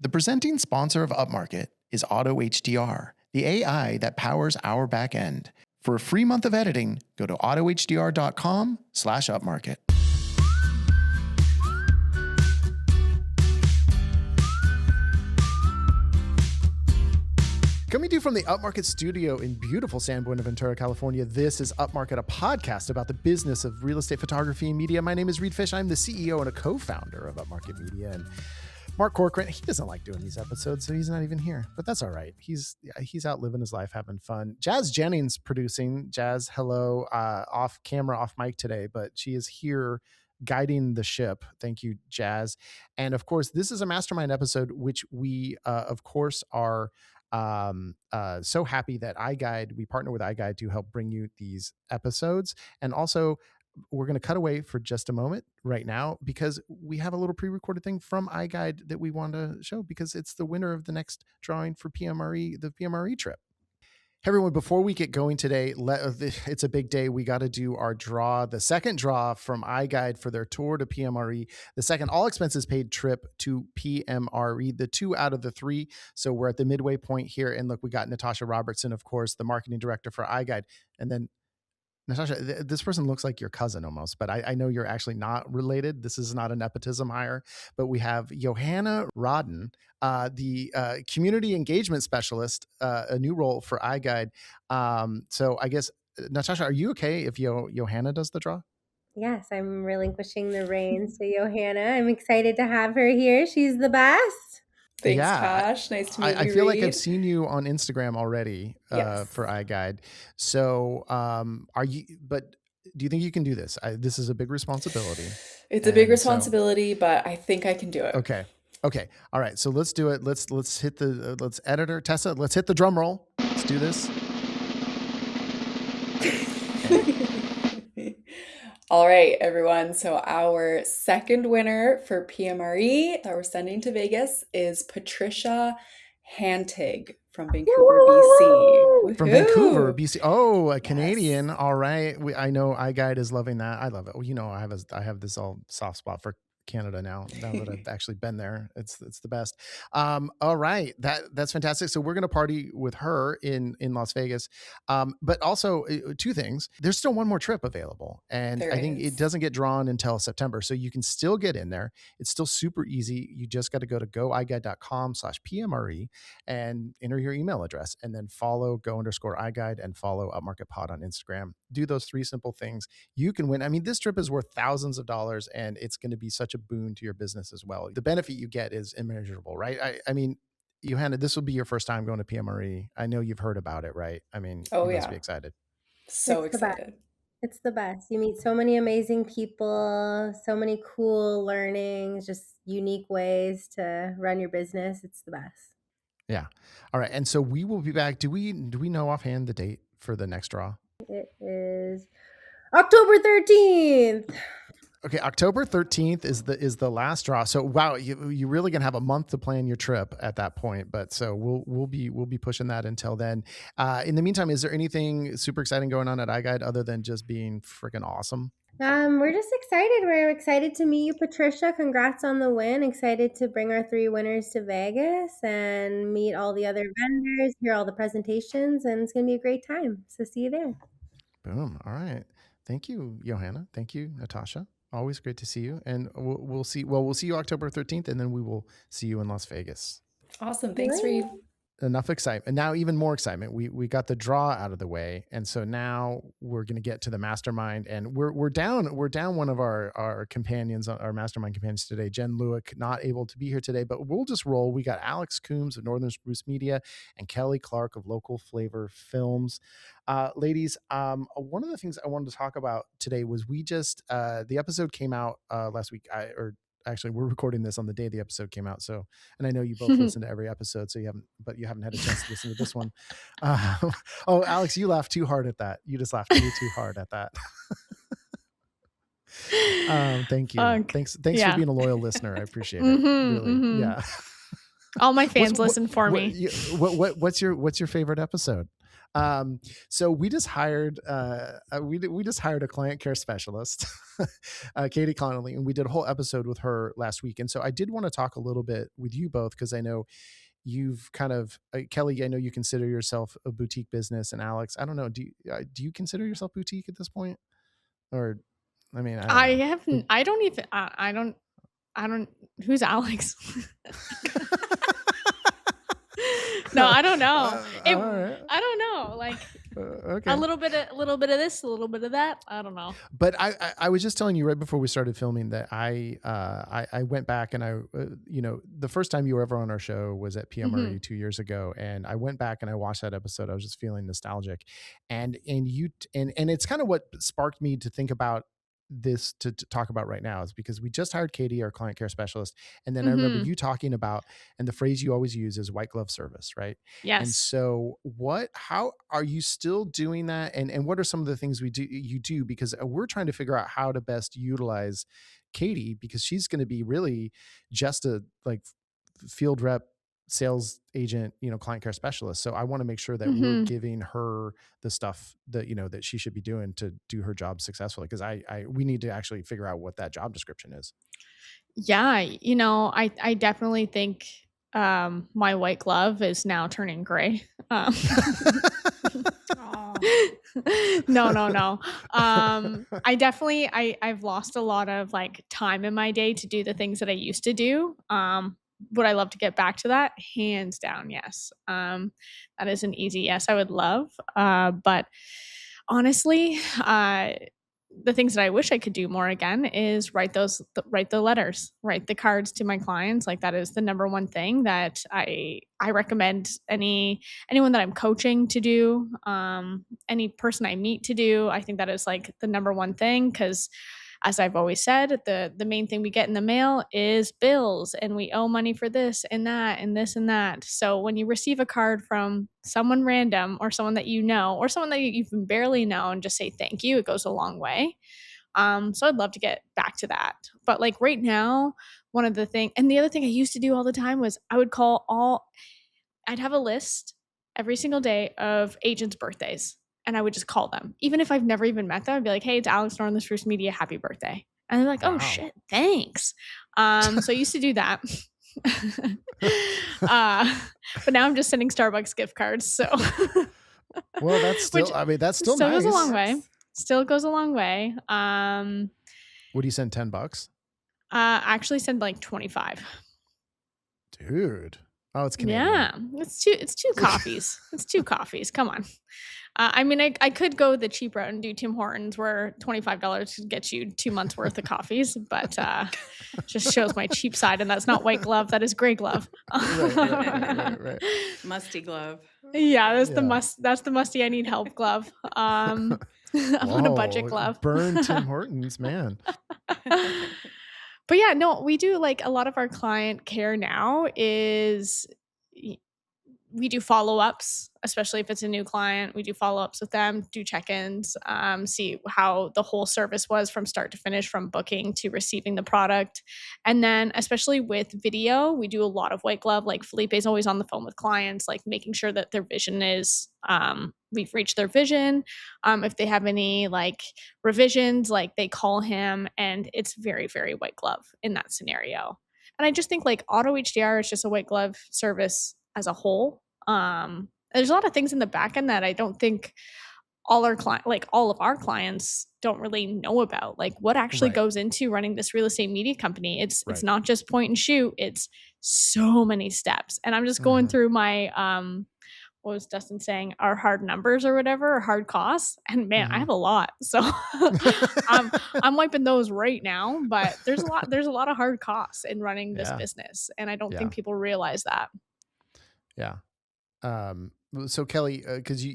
The presenting sponsor of Upmarket is Auto HDR, the AI that powers our back end. For a free month of editing, go to autohdr.com/upmarket. Coming to you from the Upmarket studio in beautiful San Buenaventura, California, this is Upmarket, a podcast about the business of real estate photography and media. My name is Reed Fish. I'm the CEO and a co-founder of Upmarket Media. And Mark Corcoran, he doesn't like doing these episodes, so he's not even here. But that's all right. He's out living his life, having fun. Jazz Jennings producing. Jazz, hello, off camera, off mic today, but she is here guiding the ship. Thank you, Jazz. And of course, this is a mastermind episode, which we, of course, are so happy that we partner with iGuide to help bring you these episodes. And also, we're going to cut away for just a moment right now because we have a little pre-recorded thing from iGuide that we want to show because it's the winner of the next drawing for PMRE, the PMRE trip. Hey everyone, before we get going today, it's a big day. We got to do our draw, the second draw from iGuide for their tour to PMRE, the second all expenses paid trip to PMRE, the 2 out of the 3. So we're at the midway point here. And look, we got Natasha Robertson, of course, the marketing director for iGuide. And then Natasha, this person looks like your cousin almost, but I know you're actually not related. This is not a nepotism hire, but we have Johanna Rodden, the community engagement specialist, a new role for iGuide. So I guess, Natasha, are you okay if Johanna does the draw? Yes, I'm relinquishing the reins to Johanna. I'm excited to have her here. She's the best. Thanks, Tosh. Nice to meet you, I feel Reed. like I've seen you on Instagram already for iGuide. So but do you think you can do this? This is a big responsibility. It's a big responsibility, but I think I can do it. Okay. All right. So let's do it. Let's hit let's editor Tessa. Let's hit the drum roll. Let's do this. All right, everyone. So our second winner for PMRE that we're sending to Vegas is Patricia Hantig from Vancouver, BC. From Vancouver, BC. Oh, a Canadian. Yes. All right. I know iGuide is loving that. I love it. Well, you know, I have this all soft spot for Canada now that I've actually been there. It's the best. All right. That's fantastic. So we're going to party with her in Las Vegas. But also 2 things. There's still one more trip available. And I think it doesn't get drawn until September. So you can still get in there. It's still super easy. You just got to go to goiguide.com/PMRE and enter your email address and then follow go_iGuide and follow Upmarket Pod on Instagram. Do those 3 simple things. You can win. I mean, this trip is worth thousands of dollars and it's going to be such a boon to your business as well. The benefit you get is immeasurable, right? I mean, Johanna, this will be your first time going to PMRE. I know you've heard about it, right? I mean, you must be excited. So excited. It's the best. You meet so many amazing people, so many cool learnings, just unique ways to run your business. It's the best. Yeah. All right. And so we will be back. Do we know offhand the date for the next draw? It is October 13th. Okay, October 13th is the last draw. So wow, you really gonna have a month to plan your trip at that point. But so we'll be pushing that until then. In the meantime, is there anything super exciting going on at iGuide other than just being freaking awesome? We're just excited. We're excited to meet you, Patricia. Congrats on the win. Excited to bring our 3 winners to Vegas and meet all the other vendors, hear all the presentations, and it's gonna be a great time. So see you there. Boom. All right. Thank you, Johanna. Thank you, Natasha. Always great to see you. And we'll see you October 13th, and then we will see you in Las Vegas. Awesome. Thanks, Reed. Enough excitement. And now even more excitement. We got the draw out of the way. And so now we're going to get to the mastermind, and we're down one of our companions, our mastermind companions today, Jenn Lueck, not able to be here today, but we'll just roll. We got Alex Coombs of Northern Spruce Media and Kelly Clark of Local Flavor Films. Ladies, one of the things I wanted to talk about today was the episode came out last week, actually, we're recording this on the day the episode came out. So, and I know you both listen to every episode, so you haven't had a chance to listen to this one. Oh, Alex, you laughed too hard at that. You just laughed way too hard at that. Thank you. Thanks for being a loyal listener. I appreciate it. Really. Yeah. All my fans listen for me. What's your favorite episode? So we just hired we just hired a client care specialist, Katie Connolly, and we did a whole episode with her last week. And so I did want to talk a little bit with you both, because I know you've kind of Kelly, I know you consider yourself a boutique business, and Alex, I don't know, do you consider yourself boutique at this point? Or I mean, I don't know. I don't, who's Alex? No, I don't know. All right. I don't know. Like Okay. a little bit of this, a little bit of that. I don't know. But I was just telling you right before we started filming that I went back and the first time you were ever on our show was at PMRE 2 years ago, and I went back and I watched that episode. I was just feeling nostalgic, and it's kind of what sparked me to think about this to talk about right now, is because we just hired Katie, our client care specialist, and then I remember you talking about, and the phrase you always use is white glove service, right? Yes. And so how are you still doing that? And what are some of the things you do? Because we're trying to figure out how to best utilize Katie, because she's going to be really just a field rep, sales agent, client care specialist. So I want to make sure that we're giving her the stuff that, that she should be doing to do her job successfully. Cause we need to actually figure out what that job description is. Yeah. I definitely think, my white glove is now turning gray. No. I've lost a lot of time in my day to do the things that I used to do. Would I love to get back to that? Hands down, yes. That is an easy yes. I would love. But honestly, the things that I wish I could do more again is write the letters, write the cards to my clients. That is the number one thing that I recommend anyone that I'm coaching to do, any person I meet to do. I think that is the number one thing, because as I've always said, the main thing we get in the mail is bills, and we owe money for this and that and this and that. So when you receive a card from someone random, or someone that you know, or someone that you even barely know, and just say thank you, it goes a long way. So I'd love to get back to that. But right now, one of the things, and the other thing I used to do all the time was I'd have a list every single day of agents' birthdays, and I would just call them. Even if I've never even met them, I'd be like, hey, it's Alex Norton, the Spruce Media, happy birthday. And they're like, oh, shit, thanks. So I used to do that. But now I'm just sending Starbucks gift cards. So, well, that's still, that's still still nice. Goes a long way. Still goes a long way. What do you send? $10? Actually send 25. Dude. Oh, it's Canadian. Yeah, it's two coffees. It's 2 coffees. Come on. I could go the cheap route and do Tim Hortons, where $25 gets you 2 months worth of coffees, but just shows my cheap side, and that's not white glove. That is gray glove. Right. Musty glove. Yeah, that's the musty I need help glove. I'm on a budget glove. Burn Tim Hortons, man. But yeah, no, we do a lot of our client care now is we do follow-ups, especially if it's a new client. We do follow-ups with them, do check-ins, see how the whole service was from start to finish, from booking to receiving the product. And then especially with video, we do a lot of white glove. Felipe's always on the phone with clients, making sure that their vision is, we've reached their vision. If they have any revisions, they call him, and it's very, very white glove in that scenario. And I just think auto HDR is just a white glove service as a whole. There's a lot of things in the back end that I don't think all of our clients don't really know about, what actually goes into running this real estate media company. It's not just point and shoot. It's so many steps. And I'm just going through my, what was Dustin saying? Our hard numbers or whatever, or hard costs. And man, I have a lot. So I'm wiping those right now, but there's a lot of hard costs in running this business. And I don't think people realize that. Yeah. So Kelly, cause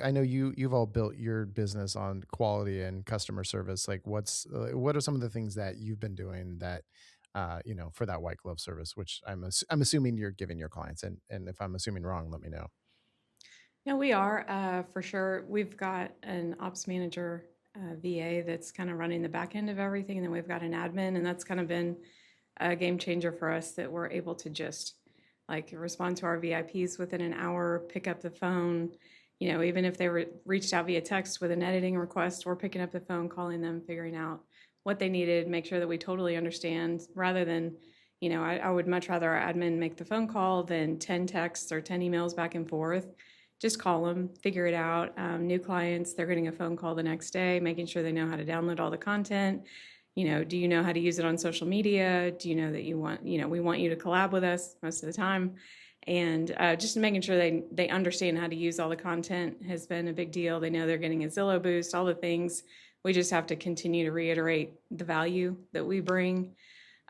I know you've all built your business on quality and customer service. What are some of the things that you've been doing that, for that white glove service, which I'm assuming you're giving your clients, and if I'm assuming wrong, let me know. No, we are, for sure. We've got an ops manager, VA, that's kind of running the back end of everything. And then we've got an admin, and that's kind of been a game changer for us, that we're able to just respond to our VIPs within an hour, pick up the phone, even if they reached out via text with an editing request, we're picking up the phone, calling them, figuring out what they needed, make sure that we totally understand, rather than, I would much rather our admin make the phone call than 10 texts or 10 emails back and forth. Just call them, figure it out. New clients, they're getting a phone call the next day, making sure they know how to download all the content. Do you know how to use it on social media? Do you know that we want you to collab with us most of the time? And just making sure they understand how to use all the content has been a big deal. They know they're getting a Zillow boost, all the things. We just have to continue to reiterate the value that we bring.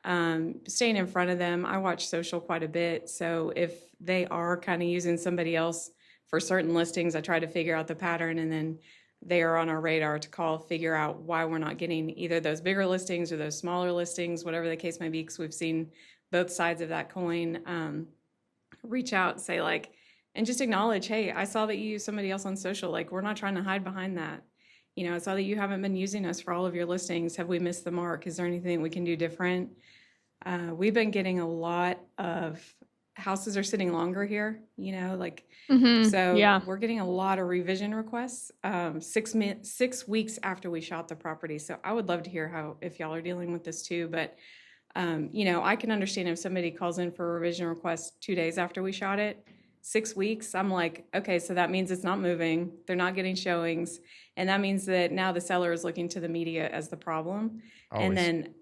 Staying in front of them. I watch social quite a bit. So if they are kind of using somebody else for certain listings, I try to figure out the pattern, and then they are on our radar to call, figure out why we're not getting either those bigger listings or those smaller listings, whatever the case may be, because we've seen both sides of that coin. Reach out, say and just acknowledge, hey, I saw that you use somebody else on social. We're not trying to hide behind that. I saw that you haven't been using us for all of your listings. Have we missed the mark? Is there anything we can do different? We've been getting a lot of houses are sitting longer here, so Yeah. we're getting a lot of revision requests 6 weeks after we shot the property. So I would love to hear if y'all are dealing with this too. But I can understand if somebody calls in for a revision request 2 days after we shot it. 6 weeks, I'm like, okay, so that means it's not moving. They're not getting showings. And that means that now the seller is looking to the media as the problem. Always. And then,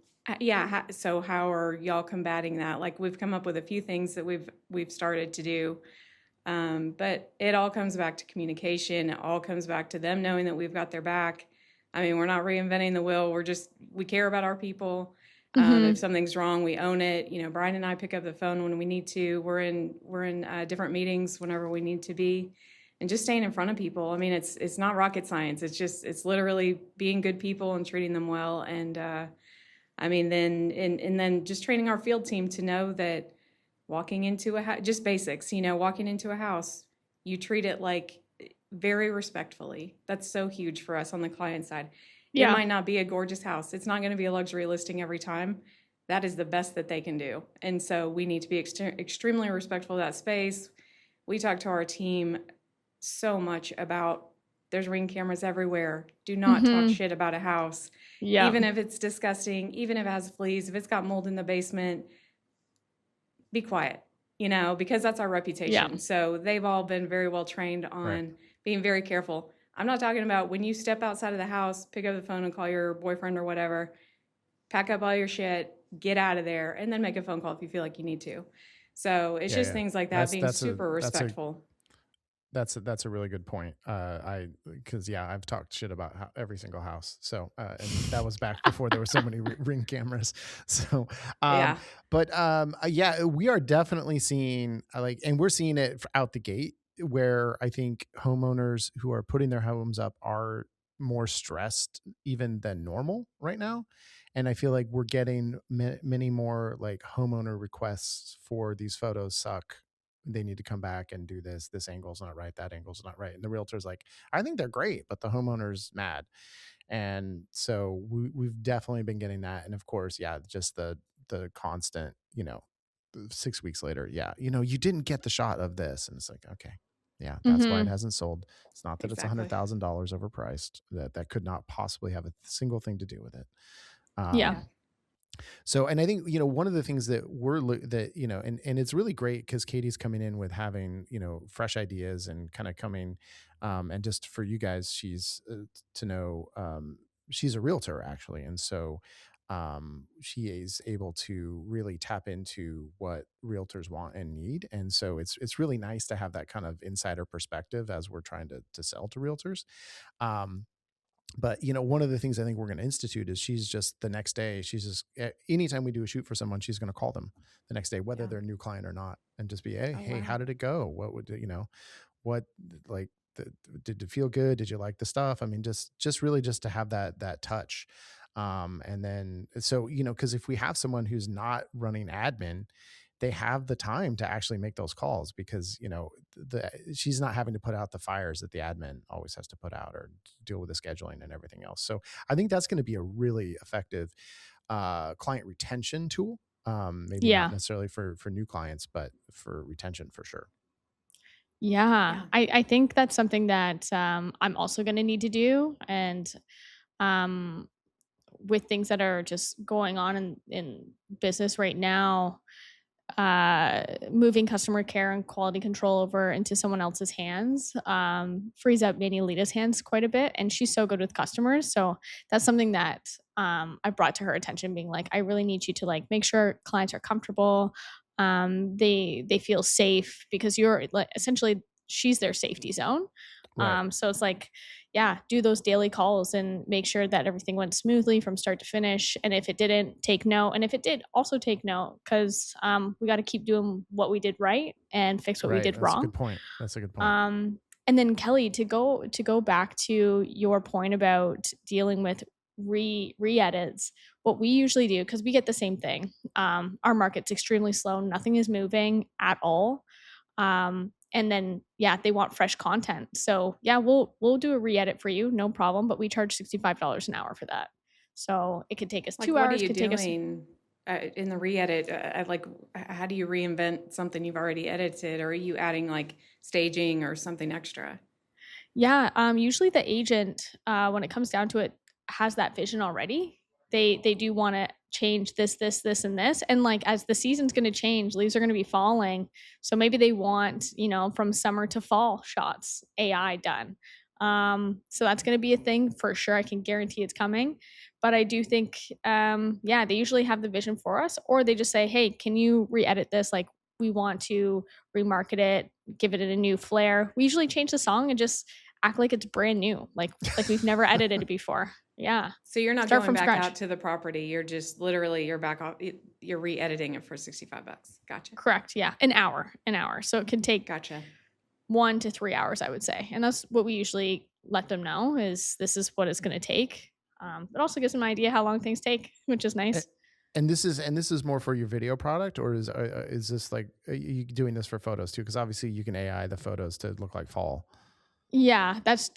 so how are y'all combating that? We've come up with a few things that we've started to do. But it all comes back to communication. It all comes back to them knowing that we've got their back. I mean, we're not reinventing the wheel. We care about our people. If something's wrong, we own it. Brian and I pick up the phone when we need to. We're in different meetings whenever we need to be, and just staying in front of people. I mean, it's not rocket science. It's literally being good people and treating them well. And then just training our field team to know that walking into just basics. Walking into a house, you treat it very respectfully. That's so huge for us on the client side. Yeah. It might not be a gorgeous house. It's not going to be a luxury listing every time. That is the best that they can do. And so we need to be extremely respectful of that space. We talk to our team so much about there's Ring cameras everywhere. Do not talk shit about a house. Yeah. Even if it's disgusting, even if it has fleas, if it's got mold in the basement, be quiet, because that's our reputation. Yeah. So they've all been very well trained on being very careful. I'm not talking about when you step outside of the house, pick up the phone and call your boyfriend or whatever, pack up all your shit, get out of there, and then make a phone call if you feel like you need to. So it's just things like that, being super respectful. That's a really good point. Because I've talked shit about every single house. So, and that was back before there were so many Ring cameras. So, we are definitely seeing and we're seeing it out the gate, where I think homeowners who are putting their homes up are more stressed even than normal right now. And I feel like we're getting many more homeowner requests for these photos suck. They need to come back and do this. This angle's not right. That angle's not right. And the realtor's like, I think they're great, but the homeowner's mad. And so we've definitely been getting that. And of course, just the constant, 6 weeks later, you didn't get the shot of this. And it's like, okay, that's why it hasn't sold. It's not that Exactly. It's $100,000 overpriced. That could not possibly have a single thing to do with it. So, and I think, one of the things that and it's really great because Katie's coming in with having, fresh ideas and kind of coming, and just for you guys, she's to know, she's a realtor actually. And so, she is able to really tap into what realtors want and need. And so it's really nice to have that kind of insider perspective as we're trying to sell to realtors. But one of the things I think we're going to institute is she's just the next day, anytime we do a shoot for someone, she's going to call them the next day, whether they're a new client or not, and just be, hey, how did it go? What would, what, did it feel good? Did you like the stuff? I mean, just really just to have that touch. And then, so, cause if we have someone who's not running admin, they have the time to actually make those calls because, she's not having to put out the fires that the admin always has to put out or deal with the scheduling and everything else. So I think that's going to be a really effective client retention tool. Maybe not necessarily for new clients, but for retention for sure. Yeah. I think that's something that I'm also going to need to do. And um, with things that are just going on in business right now, moving customer care and quality control over into someone else's hands frees up Manilita's hands quite a bit. And she's so good with customers. So that's something that I brought to her attention, being like, I really need you to like make sure clients are comfortable. They feel safe, because you're like, essentially she's their safety zone. Right. So it's like, yeah, do those daily calls and make sure that everything went smoothly from start to finish. And if it didn't, take note. And if it did, also take note, because we got to keep doing what we did right and fix what we did That's wrong. a good point. That's a good point. And then Kelly, to go back to your point about dealing with re-edits, what we usually do, because we get the same thing. Our market's extremely slow. Nothing is moving at all. And then, yeah, they want fresh content. So yeah, we'll do a re-edit for you, no problem. But we charge $65 an hour for that. So it could take us 2 hours. What are you could doing in the re-edit? Like, how do you reinvent something you've already edited, or are you adding like staging or something extra? Yeah, usually the agent, when it comes down to it, has that vision already. They do want to change this, and this. And like, as the season's going to change, leaves are going to be falling. So maybe they want, from summer to fall shots, AI done. So that's going to be a thing for sure. I can guarantee it's coming. But I do think, yeah, they usually have the vision for us, or they just say, hey, can you re-edit this? Like, we want to remarket it, give it a new flair. We usually change the song and just act like it's brand new, like we've never edited it before. Yeah. So you're not Start going from back scratch. out to the property. You're just literally you're back off. You're re-editing it for $65. Gotcha. Correct. Yeah, an hour. So it can take Gotcha. 1 to 3 hours, I would say, and that's what we usually let them know, is this is what it's going to take. It also gives them an idea how long things take, which is nice. And this is more for your video product, or is this like, are you doing this for photos too? Because obviously you can AI the photos to look like fall. Yeah, that's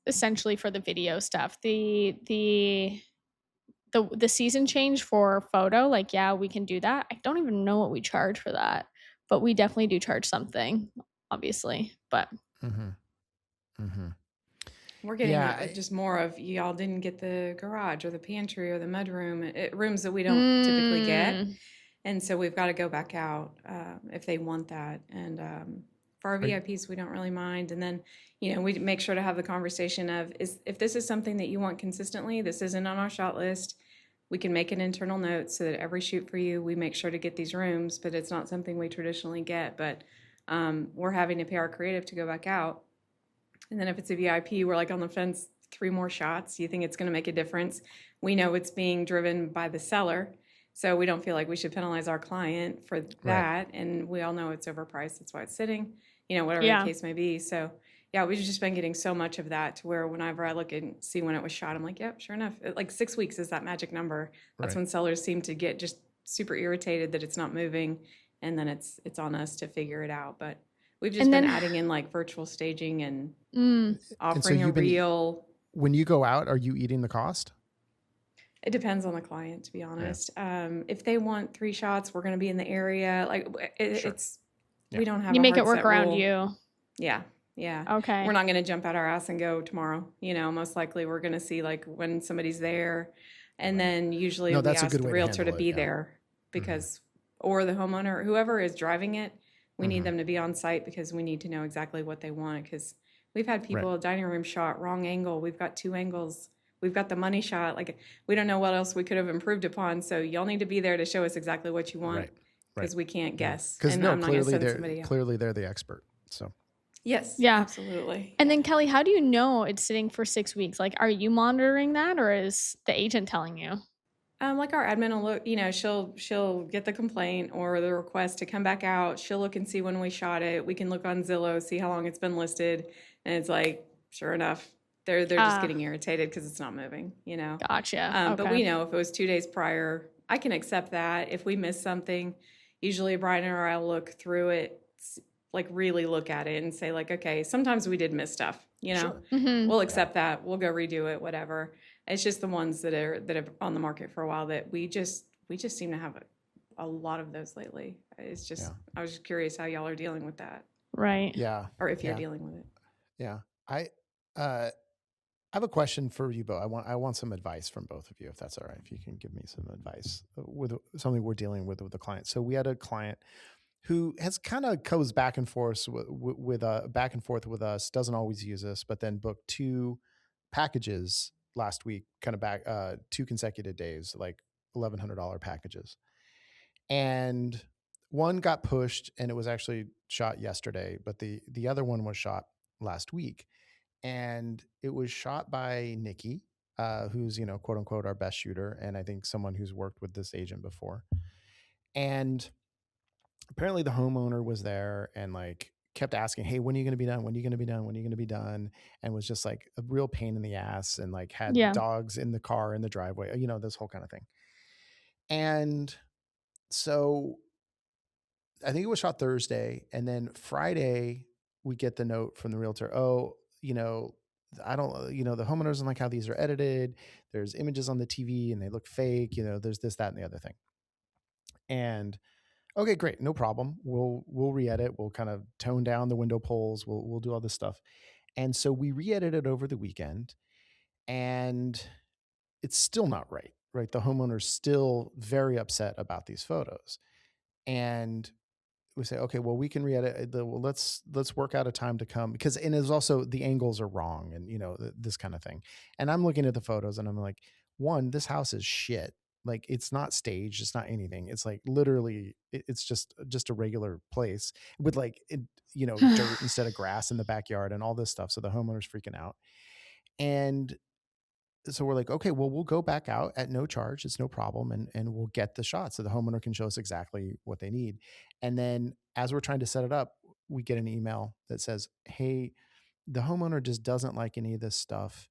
essentially for the video stuff. The season change for photo, like, yeah, we can do that. I don't even know what we charge for that, but we definitely do charge something, obviously. But We're getting just more of, y'all didn't get the garage or the pantry or the mudroom, rooms that we don't typically get. And so we've got to go back out if they want that. And for our VIPs, we don't really mind. And then, we make sure to have the conversation of, if this is something that you want consistently, this isn't on our shot list, we can make an internal note so that every shoot for you, we make sure to get these rooms, but it's not something we traditionally get. But we're having to pay our creative to go back out. And then if it's a VIP, we're like on the fence, 3 more shots. You think it's going to make a difference? We know it's being driven by the seller, so we don't feel like we should penalize our client for that. Right. And we all know it's overpriced. That's why it's sitting, whatever the case may be. So yeah, we've just been getting so much of that to where whenever I look and see when it was shot, I'm like, yep, sure enough. Like 6 weeks is that magic number. That's when sellers seem to get just super irritated that it's not moving. And then it's on us to figure it out. But we've just been adding in like virtual staging and offering a reel. When you go out, are you eating the cost? It depends on the client, to be honest. If they want 3 shots, we're going to be in the area. Like we don't have. You make it work around you. Yeah. Yeah. Okay. We're not going to jump out our ass and go tomorrow. Most likely we're going to see like when somebody's there, and then usually we ask the realtor to be there because, or the homeowner, whoever is driving it. We need them to be on site because we need to know exactly what they want, because we've had people dining room shot, wrong angle. We've got 2 angles. We've got the money shot. Like, we don't know what else we could have improved upon. So y'all need to be there to show us exactly what you want, because we can't guess. Because clearly they're the expert. So yes, yeah, absolutely. And then Kelly, how do you know it's sitting for 6 weeks? Like, are you monitoring that, or is the agent telling you? Like our admin will look, she'll get the complaint or the request to come back out. She'll look and see when we shot it. We can look on Zillow, see how long it's been listed. And it's like, sure enough, they're just getting irritated because it's not moving, Gotcha. Okay. But we know if it was 2 days prior, I can accept that. If we miss something, usually Brian or I'll look through it, like really look at it and say like, okay, sometimes we did miss stuff, Sure. We'll accept that. We'll go redo it, whatever. It's just the ones that are on the market for a while that we just seem to have a lot of those lately. It's just, I was just curious how y'all are dealing with that. Right. Yeah. or if you're Yeah. dealing with it. Yeah. I have a question for you both. I want some advice from both of you, if that's all right. If you can give me some advice with something we're dealing with a client. So we had a client who has kind of goes back and forth back and forth with us. Doesn't always use us, but then booked 2 packages last week, kind of back 2 consecutive days, like $1,100 packages, and one got pushed, and it was actually shot yesterday, but the other one was shot last week, and it was shot by Nikki, who's, you know, quote unquote our best shooter, and I think someone who's worked with this agent before. And apparently the homeowner was there and like kept asking, hey, when are you going to be done? When are you going to be done? When are you going to be done? And was just like a real pain in the ass, and like had Yeah. dogs in the car in the driveway, you know, this whole kind of thing. And so I think it was shot Thursday, and then Friday we get the note from the realtor. Oh, you know, I don't, you know, the homeowners don't like how these are edited. There's images on the TV and they look fake. You know, there's this, that, and the other thing. And okay, great, no problem. We'll re-edit. We'll kind of tone down the window pulls. We'll do all this stuff. And so we re-edited over the weekend, and it's still not right. Right, the homeowner's still very upset about these photos, and we say, okay, well, we can re-edit. Well, let's work out a time to come, because, and it's also the angles are wrong, and you know, this kind of thing. And I'm looking at the photos, and I'm like, one, this house is shit. Like, it's not staged, it's not anything. It's like literally, it's just a regular place with like, you know, dirt instead of grass in the backyard and all this stuff. So the homeowner's freaking out, and so we're like, okay, well, we'll go back out at no charge. It's no problem. And we'll get the shot so the homeowner can show us exactly what they need. And then as we're trying to set it up, we get an email that says, hey, the homeowner just doesn't like any of this stuff,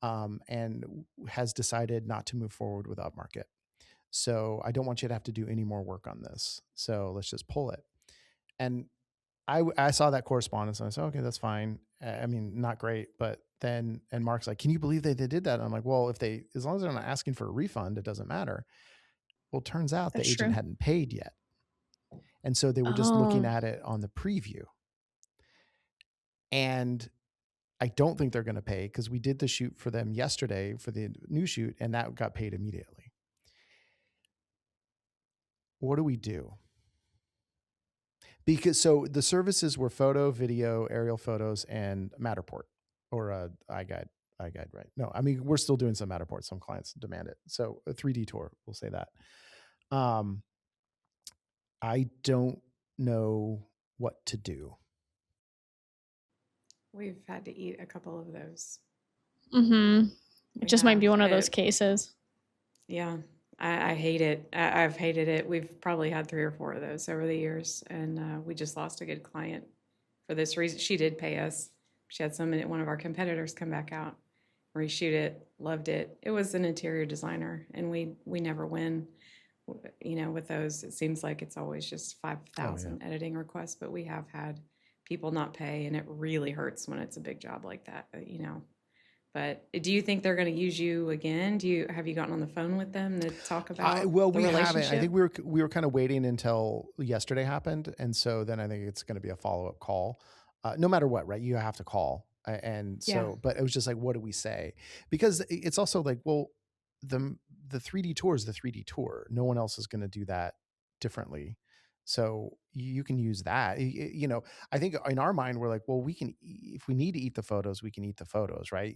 and has decided not to move forward with Upmarket. So I don't want you to have to do any more work on this. So let's just pull it. And I saw that correspondence and I said, okay, that's fine. I mean, not great, but then, and Mark's like, can you believe they did that? And I'm like, well, as long as they're not asking for a refund, it doesn't matter. Well, it turns out That's the agent true. hadn't paid yet. And so they were just looking at it on the preview. And I don't think they're going to pay, because we did the shoot for them yesterday for the new shoot, and that got paid immediately. What do we do? Because so the services were photo, video, aerial photos, and Matterport, or iGuide, right? No, I mean, we're still doing some Matterport. Some clients demand it. So a 3D tour, we'll say that. I don't know what to do. We've had to eat a couple of those. It just might be one of those cases. Yeah, I hate it. I've hated it. We've probably had 3 or 4 of those over the years, and we just lost a good client for this reason. She did pay us. She had one of our competitors come back out, reshoot it, loved it. It was an interior designer, and we never win. You know, with those, it seems like it's always just 5,000 editing requests, but we have had people not pay, and it really hurts when it's a big job like that, you know. But do you think they're going to use you again? Have you gotten on the phone with them to talk about well, the we relationship? haven't. I think we were kind of waiting until yesterday happened, and so then I think it's going to be a follow-up call. No matter what, right? You have to call, and so. Yeah. But it was just like, what do we say? Because it's also like, well, the 3D tour is the 3D tour. No one else is going to do that differently. So you can use that. You know, I think in our mind, we're like, well, we can, if we need to eat the photos, we can eat the photos, right?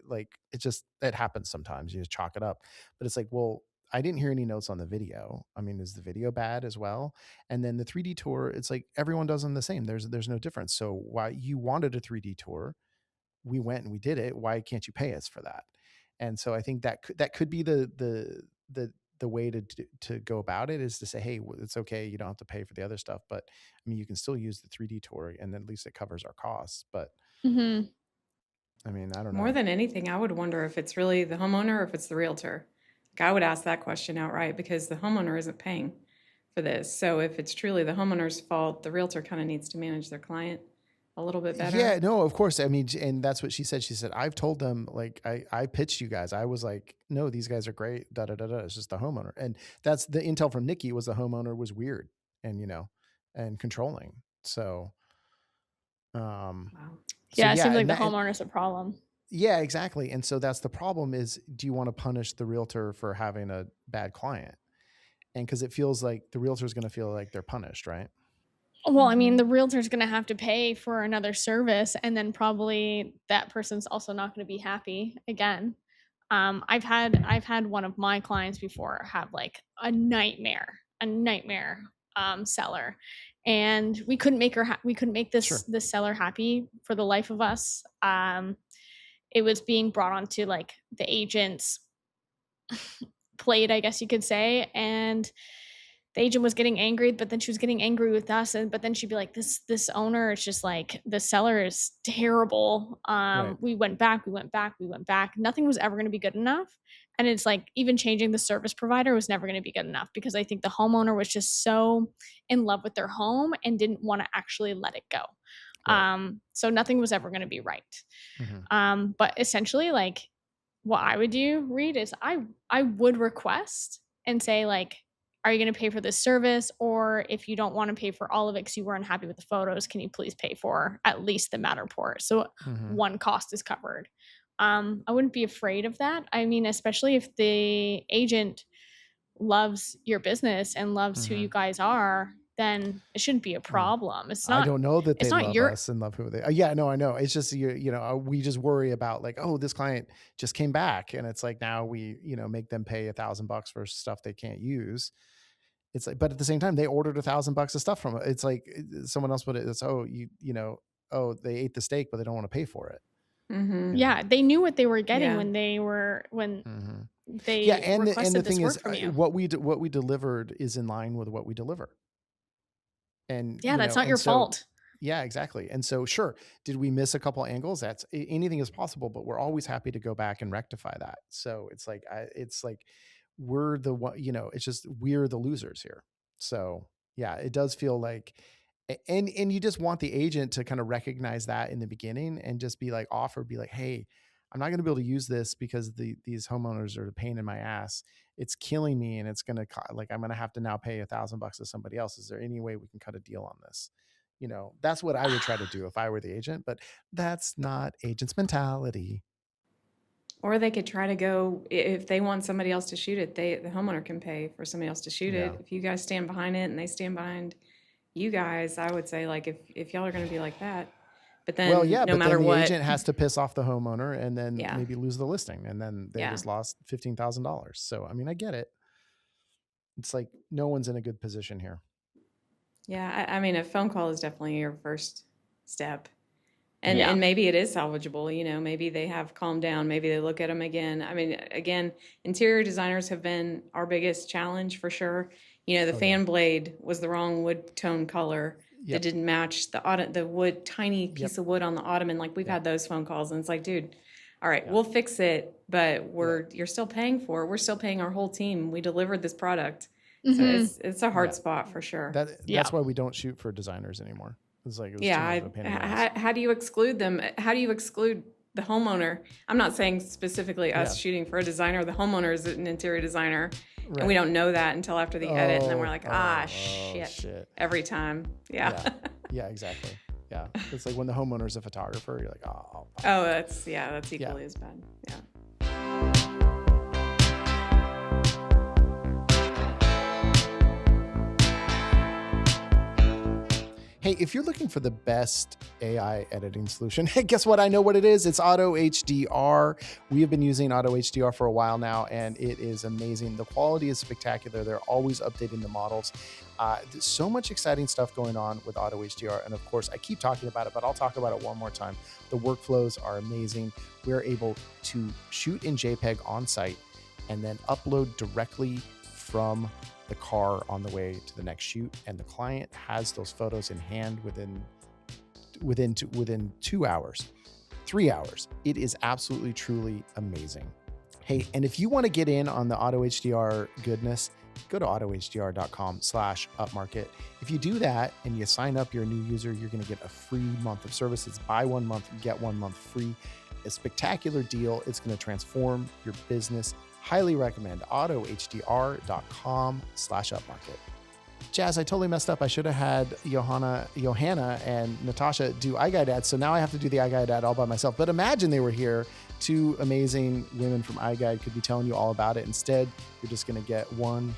Like, it happens sometimes. You just chalk it up. But it's like, well, I didn't hear any notes on the video. I mean, is the video bad as well? And then the 3D tour, it's like everyone does them the same. There's no difference. So why you wanted a 3D tour, we went and we did it. Why can't you pay us for that? And so I think that could be the way to go about it, is to say, hey, it's okay, you don't have to pay for the other stuff, but I mean, you can still use the 3D tour, and at least it covers our costs. But I mean, I don't know. More than anything, I would wonder if it's really the homeowner or if it's the realtor. Like, I would ask that question outright, because the homeowner isn't paying for this. So if it's truly the homeowner's fault, the realtor kind of needs to manage their client a little bit better. Yeah, no, of course. I mean, and that's what she said. She said, I've told them, like, I pitched you guys. I was like, no, these guys are great. Da, da, da, da. It's just the homeowner. And that's the intel from Nikki, was the homeowner was weird and, you know, and controlling. So Wow. Yeah, it seems like the and homeowner's a problem. yeah, exactly. And so that's the problem is, do you want to punish the realtor for having a bad client? And because it feels like the realtor is going to feel like they're punished, right? Well, I mean, the realtor's going to have to pay for another service, and then probably that person's also not going to be happy again. I've had one of my clients before have like a nightmare seller, and we couldn't make this seller happy for the life of us. It was being brought onto like the agent's plate, I guess you could say, and the agent was getting angry, but then she was getting angry with us, but then she'd be like, this owner is just like, the seller is terrible. Right. We went back, nothing was ever going to be good enough. And it's like, even changing the service provider was never going to be good enough, because I think the homeowner was just so in love with their home and didn't want to actually let it go. Right. So nothing was ever going to be right. But essentially, like, what I would do, Reed, is I would request and say, like, are you going to pay for this service? Or if you don't want to pay for all of it because you were unhappy with the photos, can you please pay for at least the Matterport? So one cost is covered. I wouldn't be afraid of that. I mean, especially if the agent loves your business and loves who you guys are, then it shouldn't be a problem. It's not. I don't know that they love your, us and love who they. Yeah, no, I know. It's just we just worry about like, oh, this client just came back, and it's like now we make them pay $1,000 for stuff they can't use. It's like, but at the same time, they ordered $1,000 of stuff from it. It's like someone else put it. It's they ate the steak, but they don't want to pay for it. Yeah, they knew what they were getting when they requested the this thing work is, from you. what we delivered is in line with what we deliver. And yeah, that's not your fault. Yeah, exactly. And so, sure, did we miss a couple angles? That's anything is possible, but we're always happy to go back and rectify that. So it's like we're the one, it's just we're the losers here. So yeah, it does feel like, and you just want the agent to kind of recognize that in the beginning and just be like, hey, I'm not going to be able to use this because these homeowners are a pain in my ass. It's killing me, and it's going to I'm going to have to now pay $1,000 to somebody else. Is there any way we can cut a deal on this? That's what I would try to do if I were the agent, but that's not agent's mentality. Or they could try to go, if they want somebody else to shoot it, the homeowner can pay for somebody else to shoot it. If you guys stand behind it and they stand behind you guys, I would say, like, if y'all are going to be like that, but then no matter what, the agent has to piss off the homeowner and then maybe lose the listing, and then they just lost $15,000. So, I mean, I get it. It's like no one's in a good position here. Yeah, I mean, a phone call is definitely your first step. And maybe it is salvageable, maybe they have calmed down, maybe they look at them again. I mean, again, interior designers have been our biggest challenge for sure. The fan blade was the wrong wood tone color. That didn't match the wood, tiny piece of wood on the ottoman. Like, we've had those phone calls, and it's like, dude, all right, we'll fix it, but you're still paying for it. We're still paying our whole team. We delivered this product. So it's a hard spot for sure. That's why we don't shoot for designers anymore. It's like, how do you exclude them? How do you exclude the homeowner? I'm not saying specifically us shooting for a designer. The homeowner is an interior designer, and we don't know that until after the edit, and then we're like, shit, every time. Yeah, exactly. Yeah, it's like when the homeowner is a photographer, you're like, that's equally as bad. Yeah. Hey, if you're looking for the best AI editing solution, guess what? I know what it is. It's Auto HDR. We have been using Auto HDR for a while now, and it is amazing. The quality is spectacular. They're always updating the models. There's so much exciting stuff going on with Auto HDR. And of course, I keep talking about it, but I'll talk about it one more time. The workflows are amazing. We're able to shoot in JPEG on site and then upload directly from the car on the way to the next shoot, and the client has those photos in hand within 2 hours, 3 hours. It is absolutely, truly amazing. Hey, and if you want to get in on the Auto HDR goodness, go to autohdr.com/upmarket. If you do that and you sign up, you're a new user, you're going to get a free month of service. It's buy 1 month, get 1 month free. A spectacular deal. It's going to transform your business. Highly recommend autohdr.com/upmarket. Jazz, I totally messed up. I should have had Johanna and Natasha do iGuide ads. So now I have to do the iGuide ad all by myself. But imagine they were here. Two amazing women from iGuide could be telling you all about it. Instead, you're just going to get one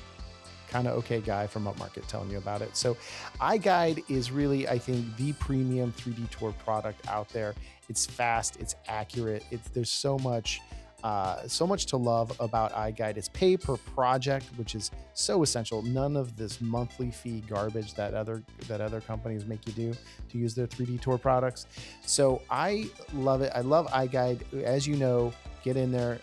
kind of okay guy from Upmarket telling you about it. So iGuide is really, I think, the premium 3D tour product out there. It's fast, it's accurate. There's so much to love about iGuide. It's pay per project, which is so essential. None of this monthly fee garbage that other companies make you do to use their 3D tour products. So I love it. I love iGuide. As you know, get in there,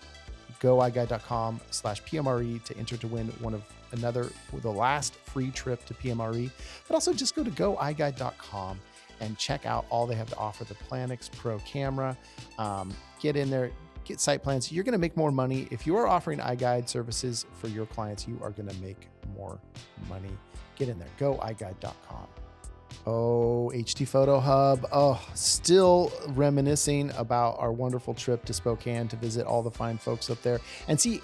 go iGuide.com/PMRE to enter to win the last free trip to PMRE. But also just go to goiGuide.com and check out all they have to offer. The Planix Pro camera. Get in there, get site plans. You're going to make more money. If you are offering iGuide services for your clients, you are going to make more money. Get in there, goiGuide.com. Oh, HD Photo Hub. Oh, still reminiscing about our wonderful trip to Spokane to visit all the fine folks up there and to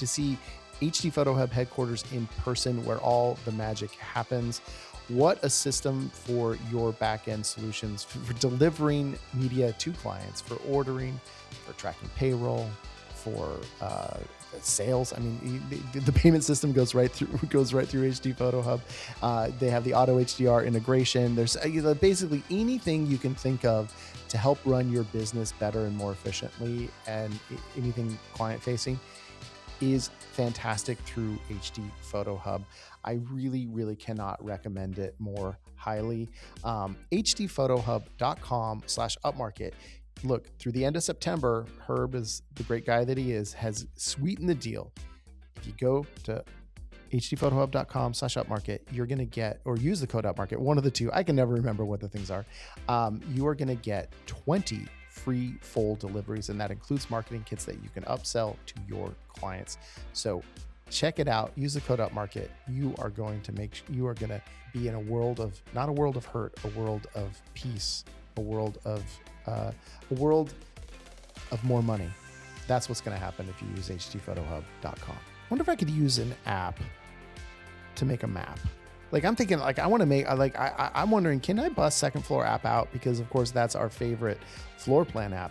see HD Photo Hub headquarters in person where all the magic happens. What a system for your back-end solutions, for delivering media to clients, for ordering, for tracking payroll, for sales. I mean, the payment system goes right through HD Photo Hub. They have the auto HDR integration. There's basically anything you can think of to help run your business better and more efficiently, and anything client facing is fantastic through HD Photo Hub. I really, really cannot recommend it more highly. hdphotohub.com/upmarket. Look, through the end of September, Herb, is the great guy that he is, has sweetened the deal. If you go to hdphotohub.com/upmarket, you're going to get, or use the code upmarket, one of the two. I can never remember what the things are. You are going to get 20 free full deliveries, and that includes marketing kits that you can upsell to your clients. So check it out. Use the code upmarket. You are going to be in a world of, not a world of hurt, a world of peace, a world of more money. That's what's going to happen if you use hdphotohub.com. Wonder if I could use an app to make a map. Like, I'm thinking, like, I want to make, like, I'm wondering, can I bust Second Floor app out? Because of course that's our favorite floor plan app.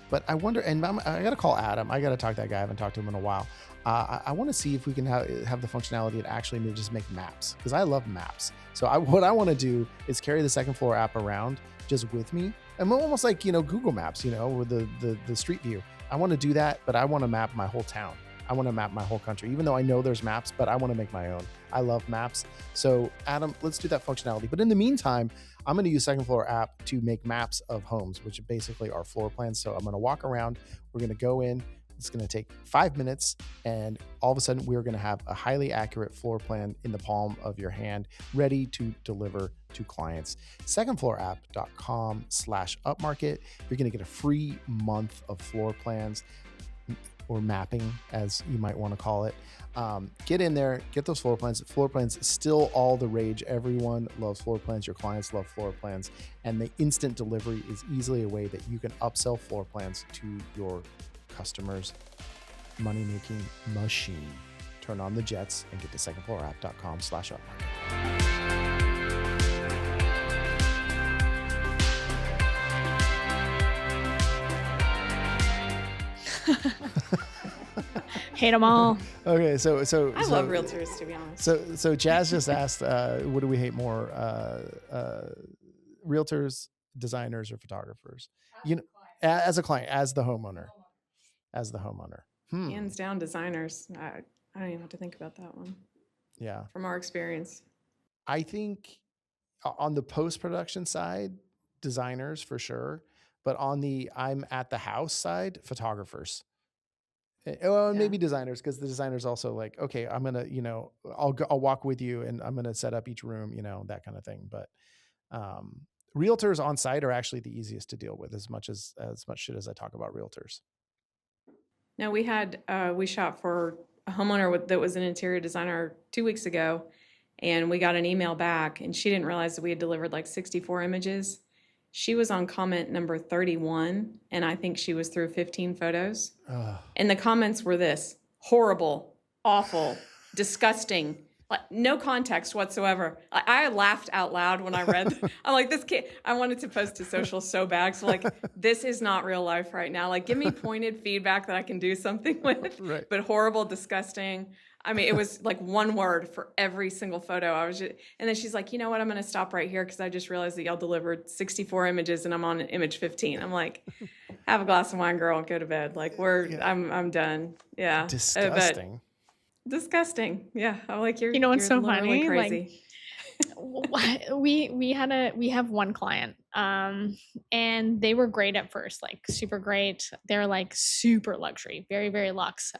But I wonder, and I got to call Adam. I got to talk to that guy. I haven't talked to him in a while. I want to see if we can have the functionality to actually just make maps, because I love maps. So what I want to do is carry the Second Floor app around just with me. I'm almost like, Google Maps, or the street view. I want to do that, but I want to map my whole town. I want to map my whole country, even though I know there's maps, but I want to make my own. I love maps. So Adam, let's do that functionality. But in the meantime, I'm going to use Second Floor app to make maps of homes, which basically are floor plans. So I'm going to walk around. We're going to go in. It's going to take 5 minutes. And all of a sudden, we're going to have a highly accurate floor plan in the palm of your hand, ready to deliver to clients. Secondfloorapp.com/upmarket. You're going to get a free month of floor plans, or mapping, as you might want to call it. Get in there, get those floor plans. Floor plans still all the rage. Everyone loves floor plans. Your clients love floor plans. And the instant delivery is easily a way that you can upsell floor plans to your customers' money-making machine. Turn on the jets and get to secondfloorapp.com/upmarket. Hate them all. Okay, so I love realtors, to be honest. So Jazz just asked, what do we hate more, realtors, designers, or photographers? As a client, as the homeowner. Hands down, designers. I don't even have to think about that one. Yeah. From our experience. I think on the post-production side, designers for sure. But on the I'm at the house side, photographers. Well, maybe designers, because the designers also like, okay, I'm going to, I'll walk with you and I'm going to set up each room, that kind of thing. But realtors on site are actually the easiest to deal with, as much shit as I talk about realtors. No, we shot for a homeowner that was an interior designer 2 weeks ago, and we got an email back, and she didn't realize that we had delivered like 64 images. She was on comment number 31, and I think she was through 15 photos. And the comments were this: horrible, awful, disgusting, Like, no context whatsoever. I laughed out loud when I read. I'm like, this kid. I wanted to post to social so bad. So like, this is not real life right now. Like, give me pointed feedback that I can do something with. Right. But horrible, disgusting. I mean, it was like one word for every single photo. And then she's like, you know what? I'm going to stop right here because I just realized that y'all delivered 64 images and I'm on image 15. I'm like, have a glass of wine, girl, and go to bed. Like I'm done. Yeah. Disgusting. Disgusting. Yeah. I'm like, you're what's so literally funny? crazy. We have one client, and they were great at first, like super great. They're like super luxury, very, very luxe.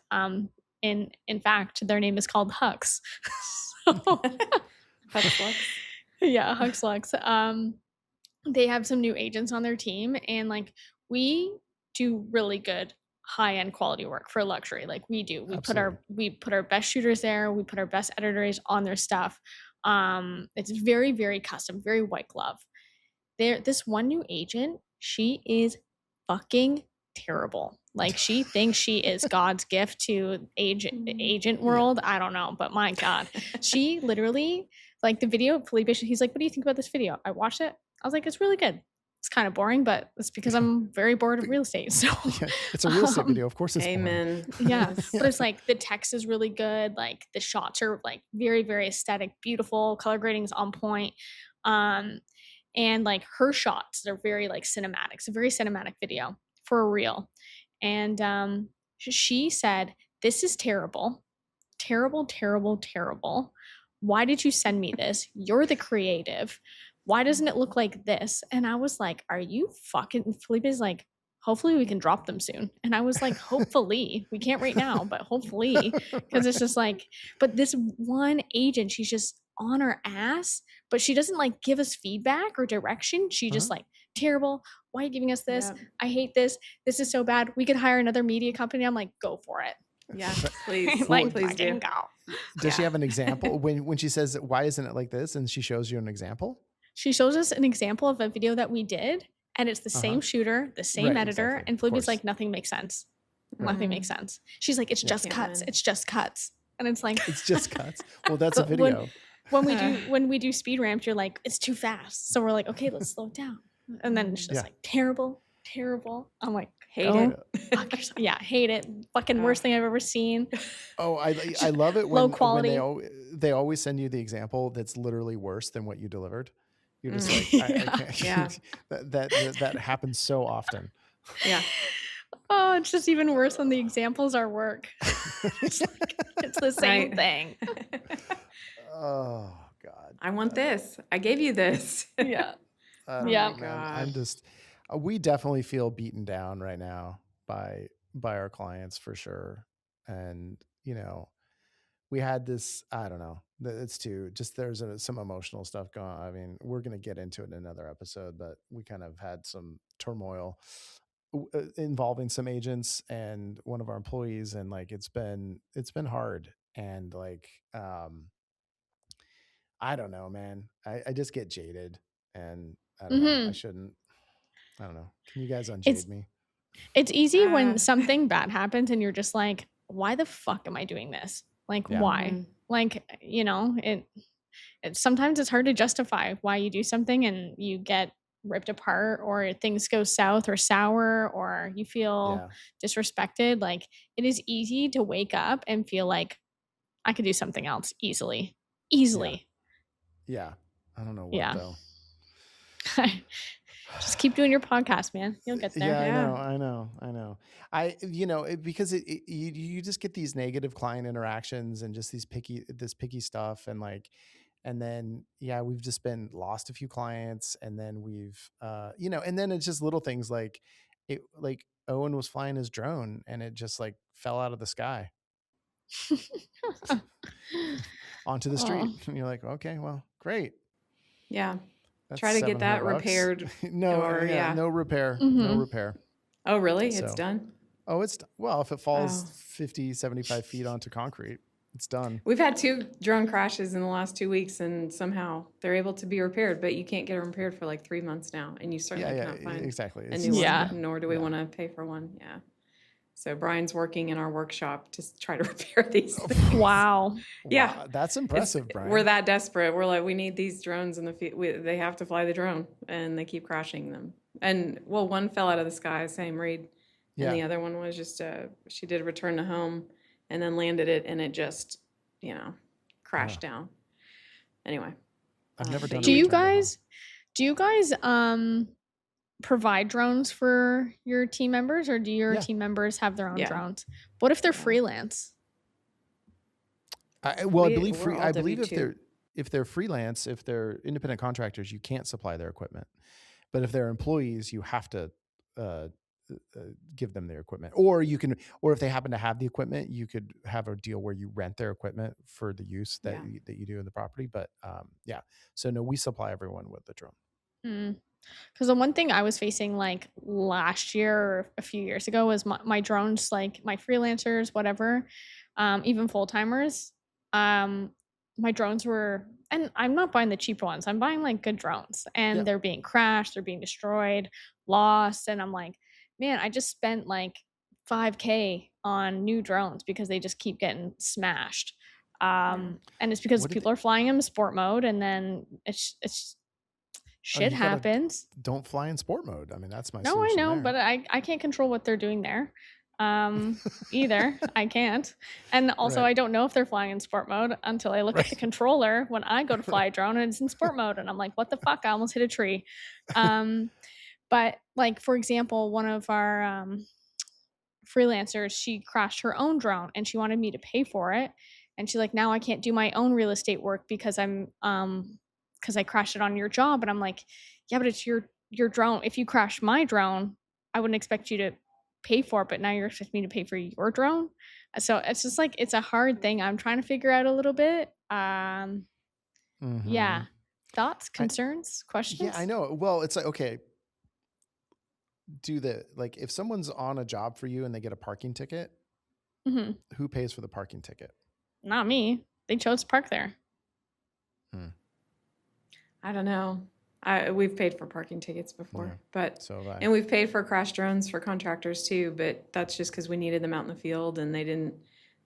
In fact, their name is called Hux. Hux Lux. Yeah, Hux Lux. They have some new agents on their team, and like we do really good high-end quality work for luxury. Like we do. We put our best shooters there, we put our best editors on their stuff. It's very, very custom, very white glove. This one new agent, she is fucking terrible. Like she thinks she is God's gift to agent world. I don't know, but my God, she literally, like the video, Felipe, he's like, what do you think about this video? I watched it. I was like, it's really good. It's kind of boring, but it's because I'm very bored of real estate. So it's a real estate video. Of course it's amen. boring. Yeah. But it's like the text is really good. Like the shots are like very, very aesthetic, beautiful. Color grading is on point. And like her shots, they're very like cinematic. It's a very cinematic video for a reel. And she said, this is terrible. Terrible, terrible, terrible. Why did you send me this? You're the creative. Why doesn't it look like this? And I was like, are you fucking, Felipe's like, hopefully we can drop them soon. And I was like, hopefully, we can't right now, but hopefully, because it's just like, but this one agent, she's just on her ass, but she doesn't like give us feedback or direction. She just like, terrible. Why are you giving us this? Yeah. I hate this. This is so bad. We could hire another media company. I'm like, go for it. Yeah, please. Like, please do. go. Does she have an example when she says, why isn't it like this? And she shows you an example? She shows us an example of a video that we did, and it's the same shooter, the same editor, exactly. and Felipe's like, nothing makes sense. Nothing makes sense. She's like, it's just cuts. win. It's just cuts. And it's like, It's just cuts. Well, that's a video. When we do speed ramps, you're like, it's too fast. So we're like, okay, let's slow it down. And then it's just like terrible, terrible. I'm like, hate it. Fuck yourself. Yeah, hate it. Fucking worst thing I've ever seen. Oh, I love it when, Low quality. when they always send you the example that's literally worse than what you delivered. You're just like, I can't. That happens so often. Yeah. Oh, it's just even worse when the examples are work. It's the same thing. Oh God. I want this. I gave you this. Yeah. Yeah. I'm just, we definitely feel beaten down right now by our clients for sure. And, we had this, I don't know, it's there's some emotional stuff going on. I mean, we're going to get into it in another episode, but we kind of had some turmoil involving some agents and one of our employees. And like, it's been hard. And like, I don't know, man, I just get jaded and I don't know. I don't know. Can you guys unjade me? It's easy when something bad happens and you're just like, why the fuck am I doing this? Like, why? Like, sometimes it's hard to justify why you do something and you get ripped apart or things go south or sour or you feel disrespected. Like, it is easy to wake up and feel like I could do something else easily. Yeah. I don't know what though. Just keep doing your podcast, man. You'll get there. Yeah, I know. Because you just get these negative client interactions and just this picky stuff. And like, and then, we've just been lost a few clients and then we've, and then it's just little things like Owen was flying his drone and it just like fell out of the sky onto the street. And you're like, okay, well, great. Yeah. Try to get that repaired. No repair. Mm-hmm. No repair. Oh, really? It's done? Oh, if it falls 50, 75 feet onto concrete, it's done. We've had 2 drone crashes in the last 2 weeks and somehow they're able to be repaired, but you can't get them repaired for like 3 months now. And you certainly cannot find exactly. a new one, nor do we want to pay for one. Yeah. So Brian's working in our workshop to try to repair these things. Wow. Yeah. Wow, that's impressive, Brian. We're that desperate. We're like, we need these drones in the field. They have to fly the drone, and they keep crashing them. And well, one fell out of the sky, same Reed, and the other one was just she did a return to home, and then landed it, and it just crashed down. Anyway, I've never done. Do you guys provide drones for your team members, or do your team members have their own drones? What if they're freelance? I believe if they're freelance, if they're independent contractors, you can't supply their equipment. But if they're employees, you have to give them their equipment, or if they happen to have the equipment, you could have a deal where you rent their equipment for the use that you do in the property. But so no, we supply everyone with the drone. Because the one thing I was facing like last year or a few years ago was my drones, like my freelancers, whatever, even full timers. My drones were, and I'm not buying the cheap ones. I'm buying like good drones, and they're being crashed, they're being destroyed, lost, and I'm like, man, I just spent like $5,000 on new drones because they just keep getting smashed. And it's because people are flying them in sport mode, and then it's shit happens. Don't fly in sport mode. I mean, that's my no, I know, but I can't control what they're doing there. Either I can't, and also I don't know if they're flying in sport mode until I look at the controller when I go to fly a drone and it's in sport mode, and I'm like, what the fuck? I almost hit a tree. But like, for example, one of our freelancers, she crashed her own drone and she wanted me to pay for it, and she's like, now I can't do my own real estate work because because I crashed it on your job. And I'm like, yeah, but it's your drone. If you crash my drone, I wouldn't expect you to pay for it, but now you're expecting me to pay for your drone. So it's just like, it's a hard thing I'm trying to figure out a little bit. Yeah. Thoughts, concerns, questions? Yeah, I know. Well, it's like, okay, if someone's on a job for you and they get a parking ticket, who pays for the parking ticket? Not me. They chose to park there. I don't know. We've paid for parking tickets before, and we've paid for crash drones for contractors too, but that's just because we needed them out in the field and they didn't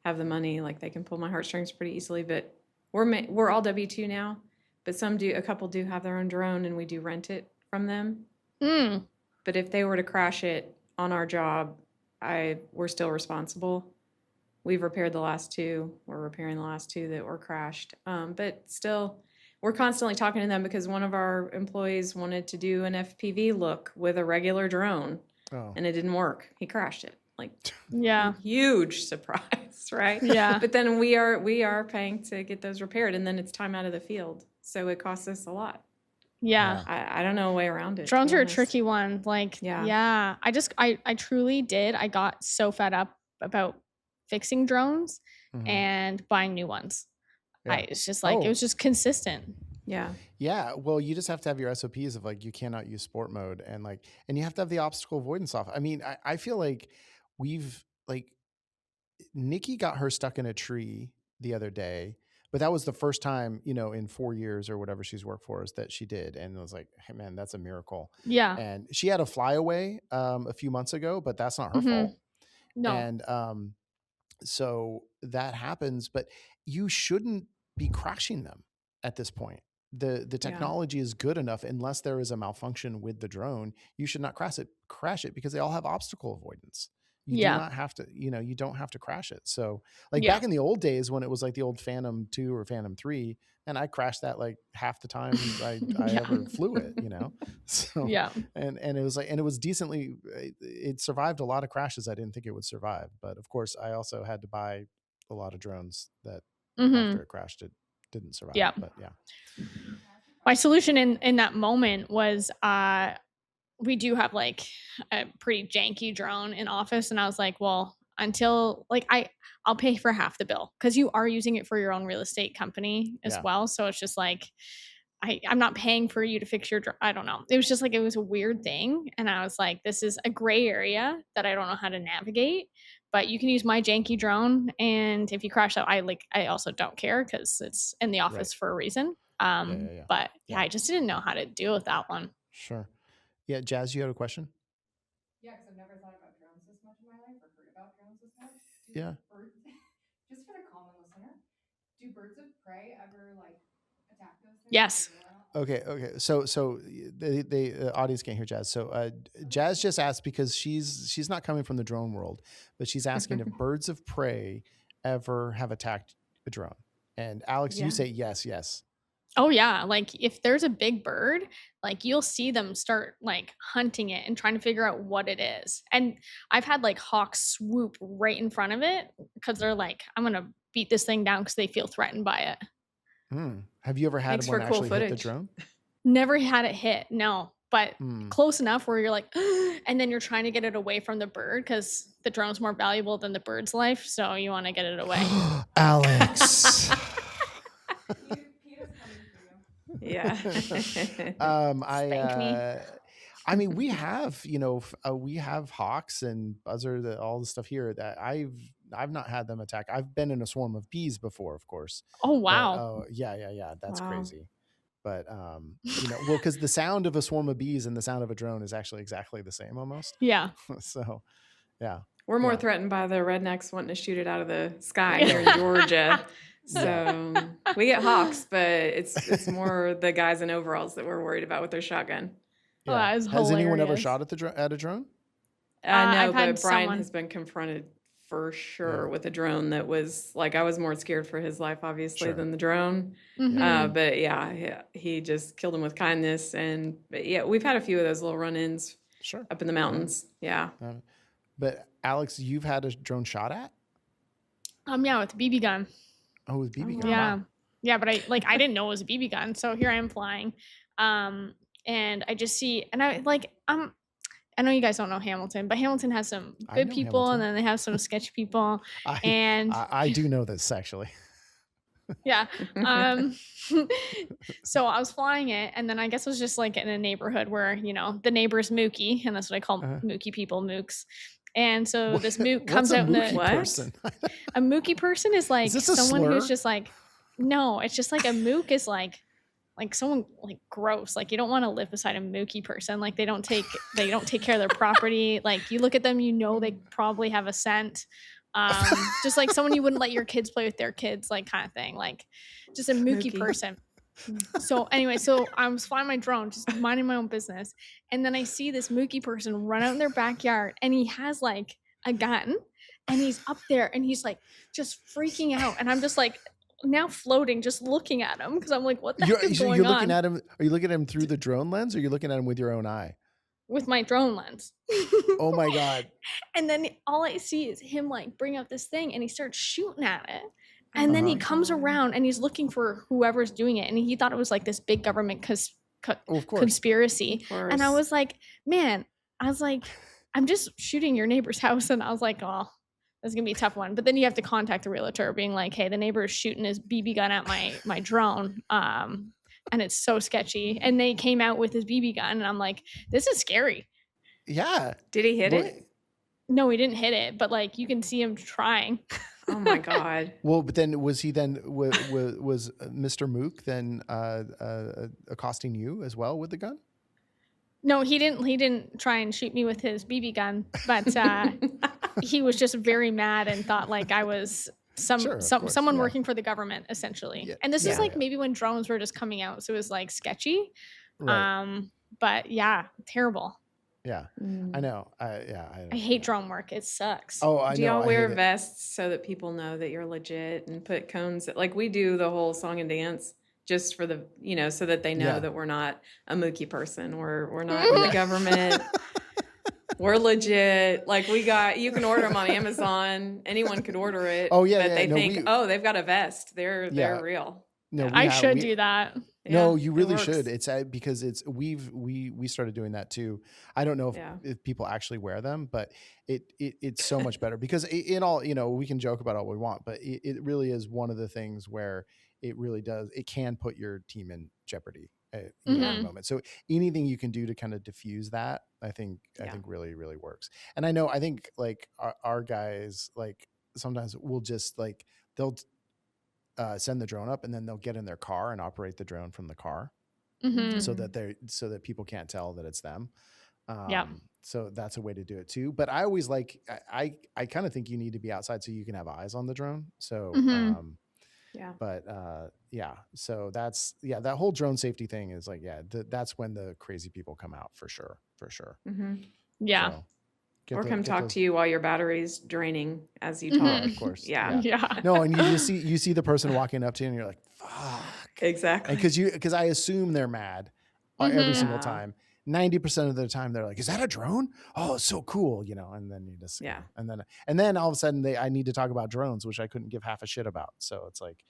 have the money. Like, they can pull my heartstrings pretty easily, but we're all W-2 now, but a couple do have their own drone, and we do rent it from them. But if they were to crash it on our job, we're still responsible. We've repaired the last two. We're repairing the last two that were crashed. But still, we're constantly talking to them because one of our employees wanted to do an FPV look with a regular drone, and it didn't work. He crashed it. Like, huge surprise, right? Yeah. But then we are paying to get those repaired, and then it's time out of the field, so it costs us a lot. Yeah. I don't know a way around it. Drones are a tricky one. Like, I truly did. I got so fed up about fixing drones and buying new ones. It's just like, it was just consistent. Yeah. Yeah. Well, you just have to have your SOPs of like, you cannot use sport mode, and you have to have the obstacle avoidance off. I mean, I feel like Nikki got her stuck in a tree the other day, but that was the first time, in 4 years or whatever she's worked for us, that she did. And it was like, hey man, that's a miracle. Yeah. And she had a flyaway a few months ago, but that's not her fault. No. And so that happens, but you shouldn't be crashing them at this point. The technology is good enough, unless there is a malfunction with the drone, you should not crash it because they all have obstacle avoidance. You do not have to, you don't have to crash it. So back in the old days when it was like the old Phantom 2 or Phantom 3, and I crashed that like half the time I ever flew it, So and it was like, and it was it survived a lot of crashes I didn't think it would survive. But of course I also had to buy a lot of drones that after it crashed, it didn't survive. Yeah. But yeah. My solution in that moment was we do have like a pretty janky drone in office, and I was like, well, until I'll pay for half the bill, because you are using it for your own real estate company as well. So it's just like, I'm not paying for you to fix your I don't know. It was just like, it was a weird thing. And I was like, this is a gray area that I don't know how to navigate, but you can use my janky drone. And if you crash that, I also don't care, because it's in the office for a reason. But I just didn't know how to deal with that one. Sure. Yeah. Jazz, you had a question? Yeah, because I've never thought about drones this much in my life or heard about drones as much. Yeah. Just for the common listener, do birds of prey ever like attack those things? Yes. Okay. So the audience can't hear Jazz. So Jazz just asked because she's not coming from the drone world, but she's asking if birds of prey ever have attacked a drone. And Alex, you say yes. Oh yeah, like if there's a big bird, like you'll see them start like hunting it and trying to figure out what it is. And I've had like hawks swoop right in front of it because they're like, I'm gonna beat this thing down because they feel threatened by it. Have you ever had Makes one for cool actually hit the footage. drone? Never had it hit, no, but close enough where you're like, and then you're trying to get it away from the bird because the drone's more valuable than the bird's life, so you want to get it away. Alex. Yeah. Spank me. I mean, we have, we have hawks and buzzard, all the stuff here that I've not had them attack. I've been in a swarm of bees before, of course. Oh wow. But, oh yeah. That's Wow. crazy. But well, because the sound of a swarm of bees and the sound of a drone is actually exactly the same almost. Yeah. So, yeah. We're more threatened by the rednecks wanting to shoot it out of the sky here in Georgia. So we get hawks, but it's more the guys in overalls that we're worried about with their shotgun. Yeah. Oh, that is Has anyone ever hilarious. shot at a drone? No, I've had but Brian someone- has been confronted for sure with a drone that was like, I was more scared for his life, obviously, than the drone. Mhm. But yeah, he just killed him with kindness. And yeah, we've had a few of those little run-ins up in the mountains. Yeah. But Alex, you've had a drone shot at? Yeah, with a BB gun. Oh, with BB gun. Yeah. Wow. Yeah, but I didn't know it was a BB gun. So here I am flying. And I just see, and I know you guys don't know Hamilton, but Hamilton has some good people Hamilton. and then they have some sketchy people. I do know this actually. Yeah. So I was flying it, and then I guess it was just like in a neighborhood where, the neighbor's mookie, and that's what I call mookie people, mooks. And so this mook comes out in the person? A mookie person is like someone slur? who's just like, no, it's just like a mook is like someone like gross. Like you don't want to live beside a mookie person. Like they don't take care of their property. Like you look at them, they probably have a scent. Just like someone you wouldn't let your kids play with their kids, like kind of thing. Like just a mookie person. So anyway, I was flying my drone, just minding my own business. And then I see this mookie person run out in their backyard and he has like a gun and he's up there and he's like just freaking out. And I'm just like now floating, just looking at him because I'm like, what the heck is going on? You're looking at him. Are you looking at him through the drone lens or are you looking at him with your own eye? With my drone lens. Oh my God. And then all I see is him like bring up this thing and he starts shooting at it. And then he comes around and he's looking for whoever's doing it. And he thought it was like this big government conspiracy. And I was like, I'm just shooting your neighbor's house. And I was like, oh, that's going to be a tough one. But then you have to contact the realtor being like, hey, the neighbor is shooting his BB gun at my drone. And it's so sketchy. And they came out with his BB gun. And I'm like, this is scary. Yeah. Did he hit it? No, he didn't hit it. But like you can see him trying. Oh my God. Well, but then was Mr. Mook then accosting you as well with the gun? No, he didn't try and shoot me with his BB gun, but he was just very mad and thought like I was someone working for the government essentially. Yeah. And this is like maybe when drones were just coming out, so it was like sketchy. Right. But yeah, terrible. Yeah, I know. I hate drone work. It sucks. Oh, I know. Do y'all wear vests so that people know that you're legit and put cones? Like we do the whole song and dance just for the, so that they know that we're not a mookie person. We're not the government. We're legit. Like you can order them on Amazon. Anyone could order it. Oh yeah. But they think, they've got a vest. They're real. No, I should do that. No, you really should. It's because we started doing that too. I don't know if people actually wear them, but it's so much better because in all, we can joke about all we want, but it really is one of the things where it can put your team in jeopardy at any moment. So anything you can do to kind of diffuse that, I think really, really works. And I think like our guys, like sometimes we'll just like, they'll send the drone up and then they'll get in their car and operate the drone from the car so that people can't tell that it's them. So that's a way to do it too. But I always like, I kind of think you need to be outside so you can have eyes on the drone. So, Yeah. but so that whole drone safety thing is like, that's when the crazy people come out for sure. Yeah. So, or come talk to you while your battery's draining as you Yeah, talk. of course. Yeah. No, and you see the person walking up to you and you're like, fuck. Exactly. And because I assume they're mad every single time. 90% of the time they're like, is that a drone? Oh, it's so cool. And then you just, and then all of a sudden I need to talk about drones, which I couldn't give half a shit about. So it's like,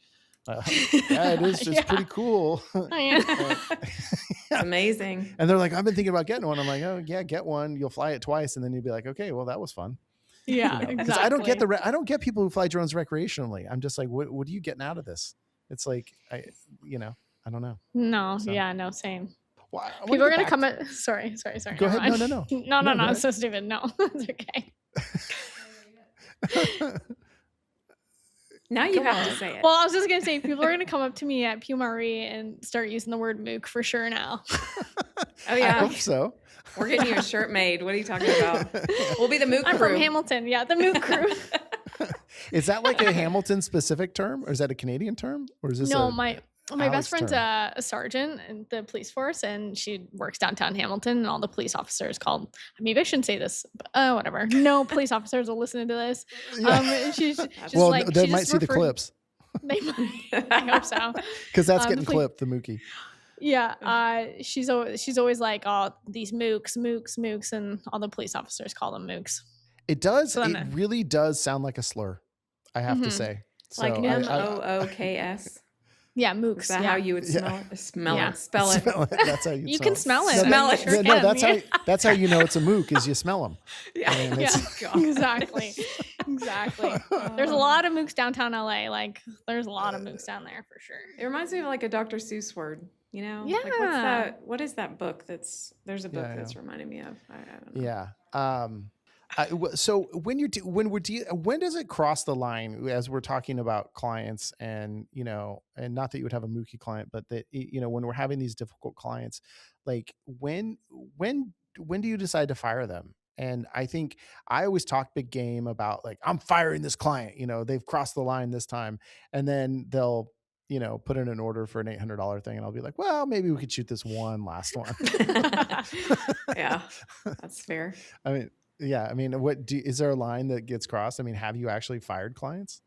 it is just pretty cool. It's amazing. And they're like, I've been thinking about getting one. I'm like, oh yeah, get one. You'll fly it twice. And then you'll be like, okay, well, that was fun. Yeah. Because I don't get people who fly drones recreationally. I'm just like, what are you getting out of this? It's like, I don't know. No. So. Yeah. No, same. Well, people are going to come at, sorry. Go ahead. No. No. It's so stupid. No, it's okay. Now you have to say it. Well, I was just going to say, people are going to come up to me at PMRE and start using the word mook for sure now. Oh, yeah. I hope so. We're getting you a shirt made. What are you talking about? We'll be the mook crew. I'm from Hamilton. Yeah, the mook crew. Is that like a Hamilton specific term, or is that a Canadian term? Or is this my best friend's a sergeant in the police force, and she works downtown Hamilton, and all the police officers called. Maybe I shouldn't say this, but whatever. No police officers will listen to this. She's well, like, they might see the clips. They might. I hope so. Because that's getting clipped, the Mookie. Yeah, she's always like, oh, these mooks, and all the police officers call them mooks. It does. So it really does sound like a slur, I have to say. So like MOOKS. Yeah, mooks. Is that how you would smell it? Spell it. That's how you can smell it. Smell it. Sure no, that's how you know it's a mook, is you smell them. Yeah, exactly. There's a lot of mooks downtown LA. Like, there's a lot of mooks down there for sure. It reminds me of like a Dr. Seuss word. Yeah. Like, what's that? What is that book? There's a book that's reminding me of. I don't know. Yeah. So when does it cross the line, as we're talking about clients, and and not that you would have a Mookie client, but that when we're having these difficult clients, like when do you decide to fire them? And I think I always talk big game about, like, I'm firing this client, they've crossed the line this time, and then they'll put in an order for an $800 thing, and I'll be like, well, maybe we could shoot this last one. Yeah, that's fair. I mean, is there a line that gets crossed? I mean, have you actually fired clients?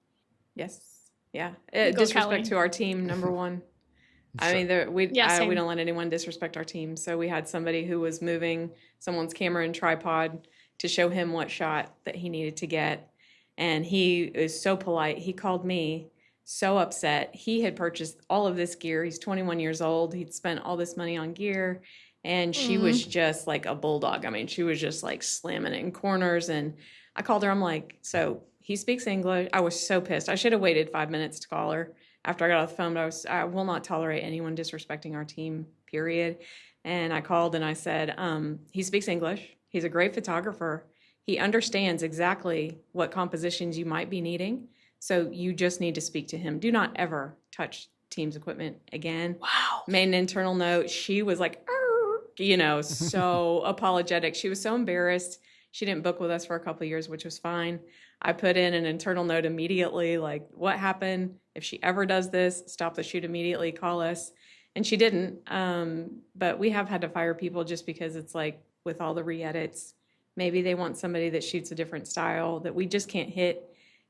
Yes. Yeah. Disrespect to our team, number one. Sure. I mean, we don't let anyone disrespect our team. So we had somebody who was moving someone's camera and tripod to show him what shot that he needed to get. And he is so polite. He called me so upset. He had purchased all of this gear. He's 21 years old. He'd spent all this money on gear. And she was just like a bulldog. I mean, she was just like slamming it in corners. And I called her. I'm like, so he speaks English. I was so pissed. I should have waited 5 minutes to call her after I got off the phone. But I will not tolerate anyone disrespecting our team, period. And I called and I said, he speaks English. He's a great photographer. He understands exactly what compositions you might be needing. So you just need to speak to him. Do not ever touch team's equipment again. Wow. Made an internal note. She was like, so apologetic. She was so embarrassed. She didn't book with us for a couple of years, which was fine. I put in an internal note immediately, like, what happened? If she ever does this, stop the shoot immediately, call us. And she didn't. But we have had to fire people just because it's like, with all the re-edits, maybe they want somebody that shoots a different style that we just can't hit.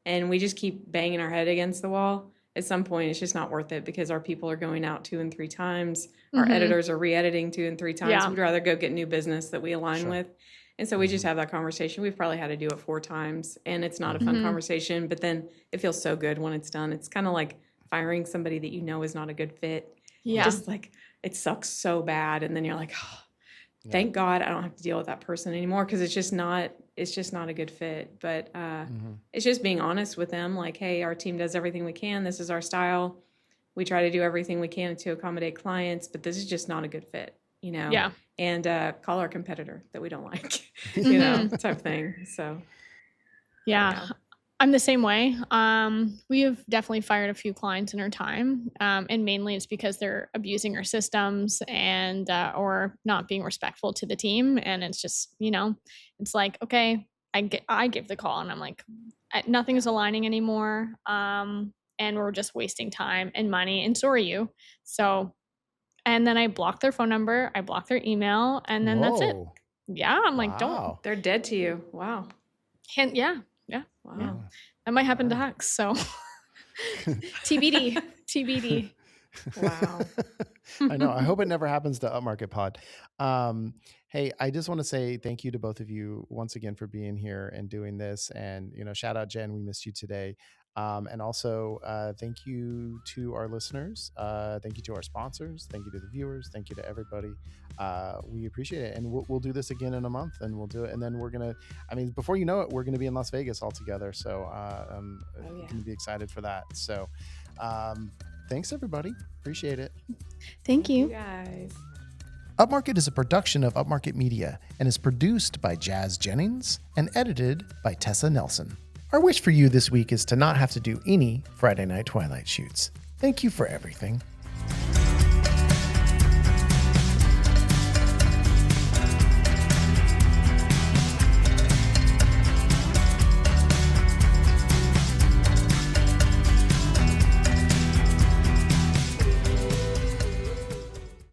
And we just keep banging our head against the wall. At some point, it's just not worth it because our people are going out 2 and 3 times. Our editors are re-editing 2 and 3 times. Yeah. We'd rather go get new business that we align with. And so we just have that conversation. We've probably had to do it 4 times, and it's not a fun conversation, but then it feels so good when it's done. It's kind of like firing somebody that you know is not a good fit. Yeah. Just like, it sucks so bad. And then you're like, oh, thank God I don't have to deal with that person anymore, because it's just not a good fit. But it's just being honest with them, like, hey, our team does everything we can. This is our style. We try to do everything we can to accommodate clients, but this is just not a good fit, Yeah. And call our competitor that we don't like, type thing. So, yeah. I'm the same way. We have definitely fired a few clients in our time, and mainly it's because they're abusing our systems and or not being respectful to the team. And it's just, it's like, okay, I give the call, and I'm like, nothing is aligning anymore, and we're just wasting time and money, and so are you. So, and then I block their phone number, I block their email, and then that's it. Whoa. Yeah, I'm like, don't. Wow. They're dead to you. Wow. Hint, yeah. Wow. That might happen to Hux. So TBD. Wow. I know. I hope it never happens to Upmarket Pod. Hey, I just want to say thank you to both of you once again for being here and doing this. And, shout out Jen, we missed you today. And also thank you to our listeners. Thank you to our sponsors. Thank you to the viewers. Thank you to everybody. We appreciate it. And we'll do this again in a month, and we'll do it. And then we're going to, before you know it, we're going to be in Las Vegas all together. So you can be excited for that. So thanks, everybody. Appreciate it. Thank you. Guys. Upmarket is a production of Upmarket Media and is produced by Jazz Jennings and edited by Tessa Nelson. Our wish for you this week is to not have to do any Friday Night Twilight shoots. Thank you for everything.